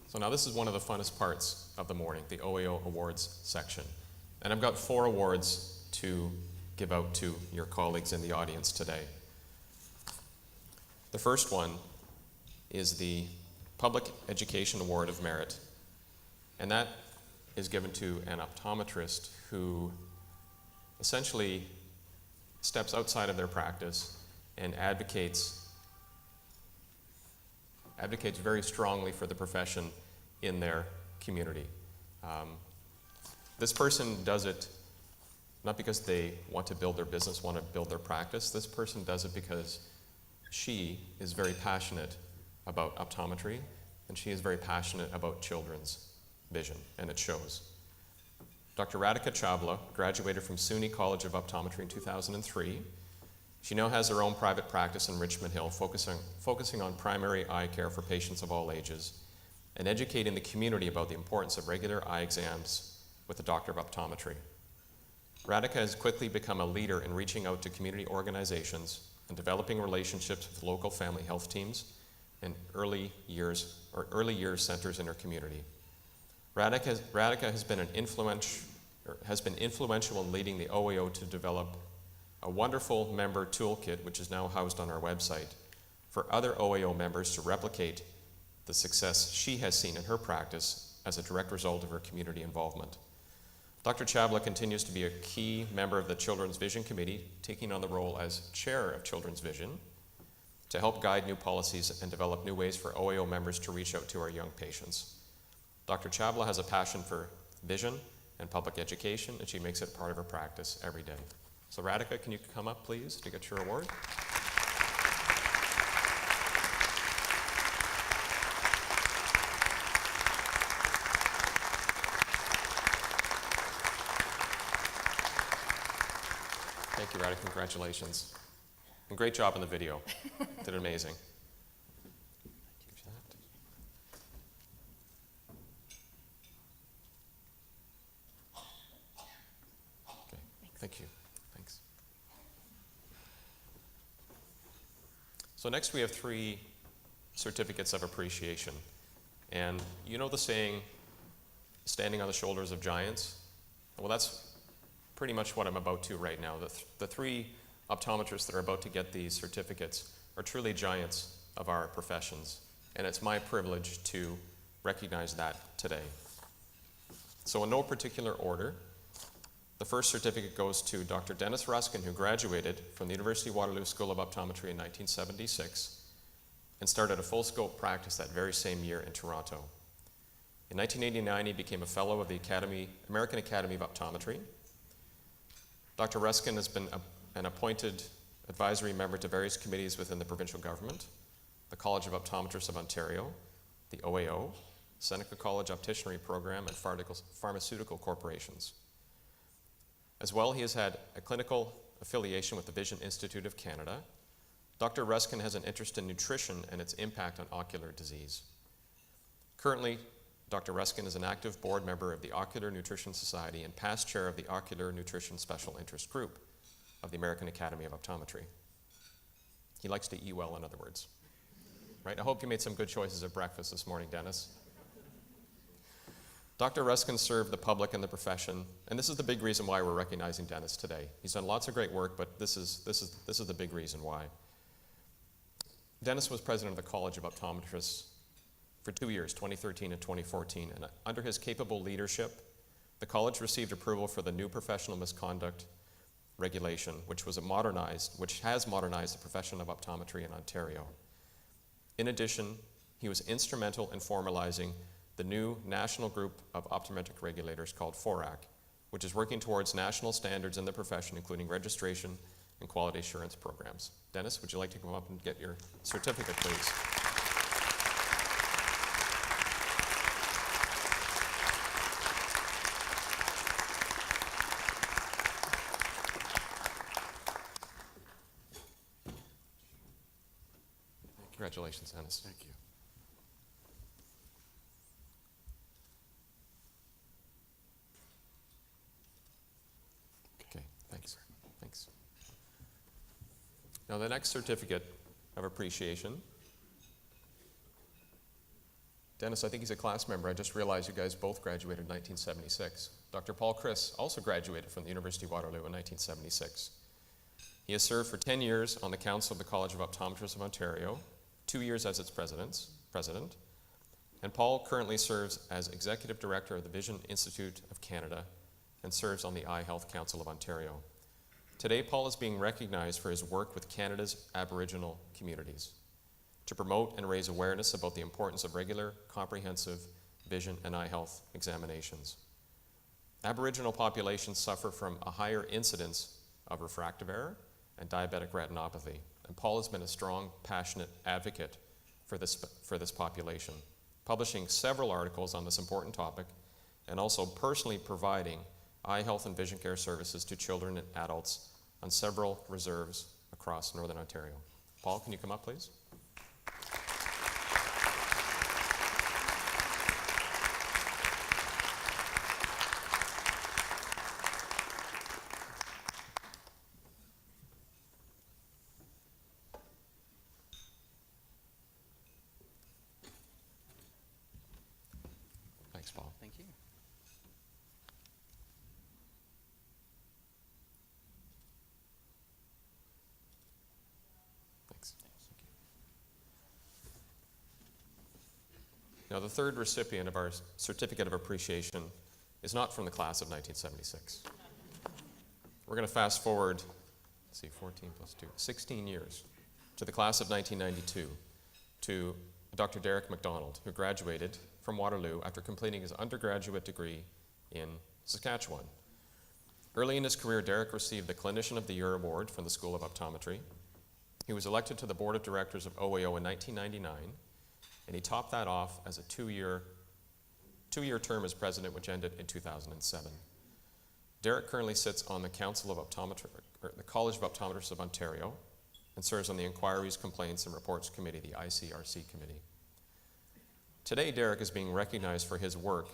So now this is one of the funnest parts of the morning, the OAO Awards section. And I've got 4 awards to give out to your colleagues in the audience today. The first one is the Public Education Award of Merit, and that is given to an optometrist who essentially steps outside of their practice and advocates very strongly for the profession in their community. This person does it not because they want to build their business, want to build their practice. This person does it because she is very passionate about optometry, and she is very passionate about children's vision, and it shows. Dr. Radhika Chawla graduated from SUNY College of Optometry in 2003. She now has her own private practice in Richmond Hill, focusing on primary eye care for patients of all ages and educating the community about the importance of regular eye exams with a doctor of optometry. Radhika has quickly become a leader in reaching out to community organizations and developing relationships with local family health teams and early years centers in her community. Radhika has been influential in leading the OAO to develop a wonderful member toolkit, which is now housed on our website, for other OAO members to replicate the success she has seen in her practice as a direct result of her community involvement. Dr. Chawla continues to be a key member of the Children's Vision Committee, taking on the role as chair of Children's Vision to help guide new policies and develop new ways for OAO members to reach out to our young patients. Dr. Chawla has a passion for vision and public education, and she makes it part of her practice every day. So Radhika, can you come up, please, to get your award? Thank you, Radhika. Congratulations. And great job in the video. Did amazing. Okay. Thank you. Thanks. So next we have 3 certificates of appreciation. And you know the saying, standing on the shoulders of giants? Well, that's pretty much what I'm about to right now. The 3 optometrists that are about to get these certificates are truly giants of our professions, and it's my privilege to recognize that today. So in no particular order, the first certificate goes to Dr. Dennis Ruskin, who graduated from the University of Waterloo School of Optometry in 1976 and started a full-scope practice that very same year in Toronto. In 1989, he became a fellow of the American Academy of Optometry. Dr. Ruskin has been an appointed advisory member to various committees within the provincial government, the College of Optometrists of Ontario, the OAO, Seneca College Opticianry Program, and pharmaceutical corporations. As well, he has had a clinical affiliation with the Vision Institute of Canada. Dr. Ruskin has an interest in nutrition and its impact on ocular disease. Currently, Dr. Ruskin is an active board member of the Ocular Nutrition Society and past chair of the Ocular Nutrition Special Interest Group of the American Academy of Optometry. He likes to eat well, in other words. Right? I hope you made some good choices at breakfast this morning, Dennis. Dr. Ruskin served the public and the profession, and this is the big reason why we're recognizing Dennis today. He's done lots of great work, but this is the big reason why. Dennis was president of the College of Optometrists for 2 years, 2013 and 2014, and under his capable leadership, the college received approval for the new professional misconduct regulation, which has modernized the profession of optometry in Ontario. In addition, he was instrumental in formalizing the new national group of optometric regulators called FORAC, which is working towards national standards in the profession, including registration and quality assurance programs. Dennis, would you like to come up and get your certificate, please? Congratulations, Dennis. Thank you. Okay, thanks. Thanks. Now the next certificate of appreciation Dennis, I think he's a class member. I just realized you guys both graduated in 1976. Dr. Paul Chris also graduated from the University of Waterloo in 1976. He has served for 10 years on the Council of the College of Optometrists of Ontario, 2 years as its president, and Paul currently serves as Executive Director of the Vision Institute of Canada and serves on the Eye Health Council of Ontario. Today, Paul is being recognized for his work with Canada's Aboriginal communities to promote and raise awareness about the importance of regular, comprehensive vision and eye health examinations. Aboriginal populations suffer from a higher incidence of refractive error and diabetic retinopathy, and Paul has been a strong, passionate advocate for this population, publishing several articles on this important topic and also personally providing eye health and vision care services to children and adults on several reserves across Northern Ontario. Paul, can you come up, please? Thanks, Paul. Thank you. Thanks. Now, the third recipient of our Certificate of Appreciation is not from the class of 1976. We're going to fast forward, let's see, 14 plus 2, 16 years, to the class of 1992, to Dr. Derek MacDonald, who graduated from Waterloo after completing his undergraduate degree in Saskatchewan. Early in his career, Derek received the Clinician of the Year Award from the School of Optometry. He was elected to the Board of Directors of OAO in 1999, and he topped that off as a two-year term as president, which ended in 2007. Derek currently sits on the Council of the College of Optometrists of Ontario, and serves on the Inquiries, Complaints, and Reports Committee, the ICRC Committee. Today, Derek is being recognized for his work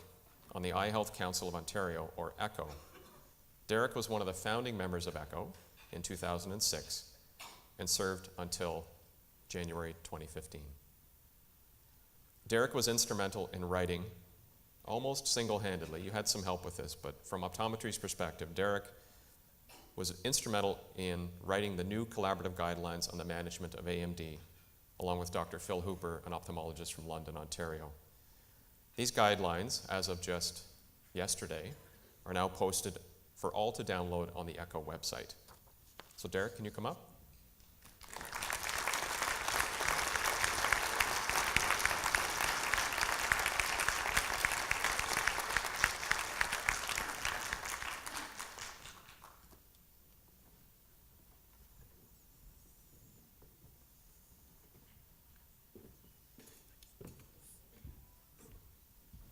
on the Eye Health Council of Ontario, or ECHO. Derek was one of the founding members of ECHO in 2006 and served until January 2015. Derek was instrumental in writing, almost single-handedly, you had some help with this, but from optometry's perspective, Derek was instrumental in writing the new collaborative guidelines on the management of AMD, along with Dr. Phil Hooper, an ophthalmologist from London, Ontario. These guidelines, as of just yesterday, are now posted for all to download on the ECHO website. So Derek, can you come up?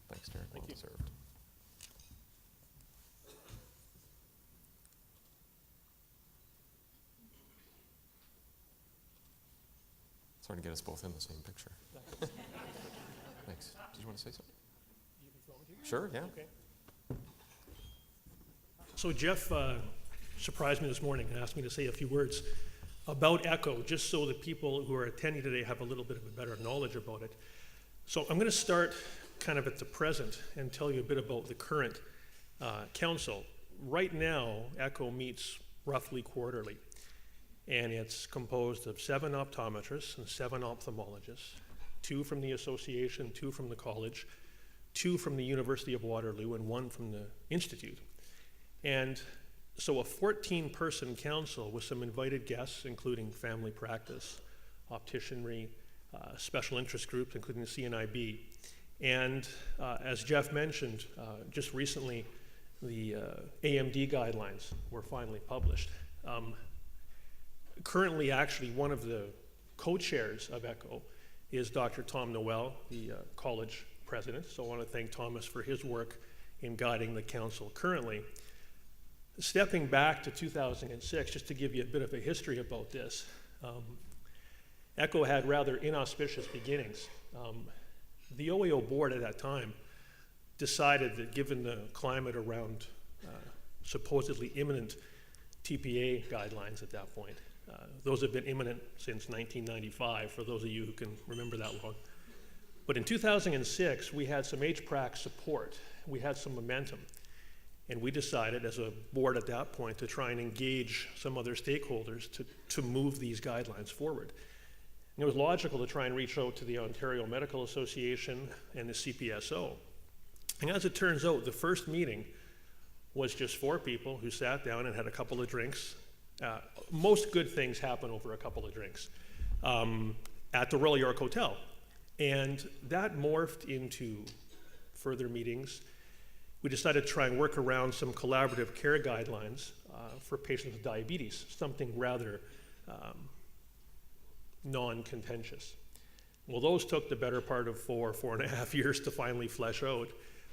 Thanks, Derek. Well deserved. It's hard to get us both in the same picture. Thanks. Did you want to say something? Sure, yeah. Okay. So Jeff surprised me this morning and asked me to say a few words about ECHO, just so that people who are attending today have a little bit of a better knowledge about it. So I'm going to start kind of at the present and tell you a bit about the current council. Right now, ECHO meets roughly quarterly, and it's composed of 7 optometrists and 7 ophthalmologists, 2 from the association, 2 from the college, 2 from the University of Waterloo, and 1 from the Institute. And so a 14-person council with some invited guests, including family practice, opticianry, special interest groups, including the CNIB. And as Jeff mentioned, just recently, the AMD guidelines were finally published. Currently, actually, one of the co-chairs of ECHO is Dr. Tom Noel, the college president. So I want to thank Thomas for his work in guiding the council currently. Stepping back to 2006, just to give you a bit of a history about this, ECHO had rather inauspicious beginnings. The OAO board at that time decided that given the climate around supposedly imminent TPA guidelines at that point, those have been imminent since 1995, for those of you who can remember that long. But in 2006, we had some HPRAC support. We had some momentum. And we decided as a board at that point to try and engage some other stakeholders to move these guidelines forward. And it was logical to try and reach out to the Ontario Medical Association and the CPSO. And as it turns out, the first meeting was just 4 people who sat down and had a couple of drinks. Most good things happen over a couple of drinks at the Royal York Hotel. And that morphed into further meetings. We decided to try and work around some collaborative care guidelines for patients with diabetes, something rather non-contentious. Well, those took the better part of 4.5 years to finally flesh out,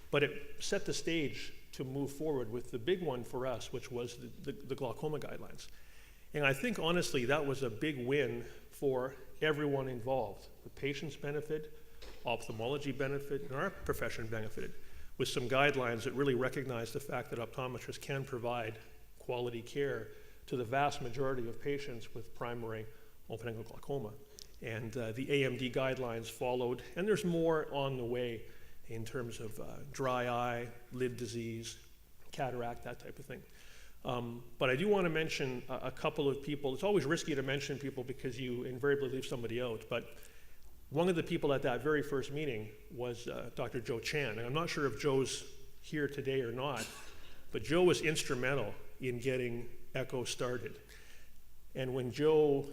but it set the stage to move forward with the big one for us, which was the glaucoma guidelines. And I think, honestly, that was a big win for everyone involved. The patients benefit, ophthalmology benefit, and our profession benefited with some guidelines that really recognize the fact that optometrists can provide quality care to the vast majority of patients with primary open-angle glaucoma. And the AMD guidelines followed, and there's more on the way in terms of dry eye, lid disease, cataract, that type of thing. But I do want to mention a couple of people. It's always risky to mention people because you invariably leave somebody out, but one of the people at that very first meeting was Dr. Joe Chan. And I'm not sure if Joe's here today or not, but Joe was instrumental in getting ECHO started. And when Joe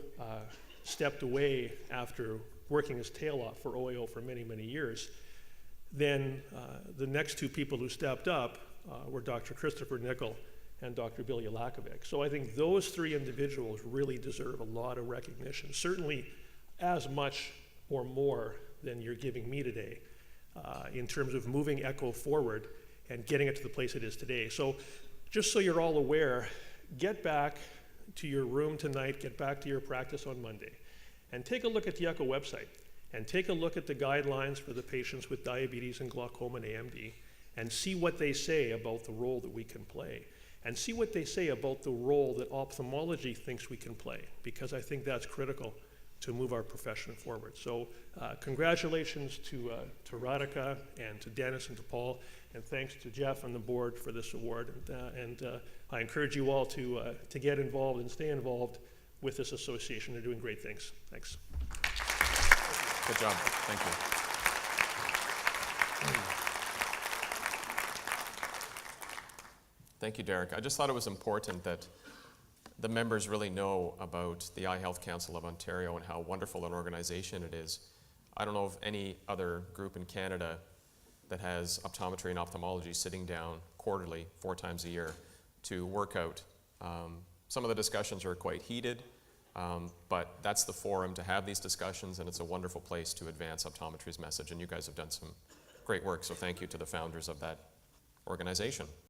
stepped away after working his tail off for OAO for many, many years, then the next 2 people who stepped up were Dr. Christopher Nickel and Dr. Bill Yalakovic. So I think those 3 individuals really deserve a lot of recognition, certainly as much or more than you're giving me today in terms of moving ECHO forward and getting it to the place it is today. So just so you're all aware, get back to your room tonight, get back to your practice on Monday, and take a look at the ECHO website, and take a look at the guidelines for the patients with diabetes and glaucoma and AMD, and see what they say about the role that we can play, and see what they say about the role that ophthalmology thinks we can play, because I think that's critical to move our profession forward. So congratulations to Radhika and to Dennis and to Paul, and thanks to Jeff and the board for this award. And I encourage you all to get involved and stay involved with this association. They're doing great things. Thanks. Good job. Thank you. Thank you, Derek. I just thought it was important that the members really know about the Eye Health Council of Ontario and how wonderful an organization it is. I don't know of any other group in Canada that has optometry and ophthalmology sitting down quarterly, 4 times a year, to work out. Some of the discussions are quite heated, but that's the forum to have these discussions, and it's a wonderful place to advance optometry's message, and you guys have done some great work, so thank you to the founders of that organization.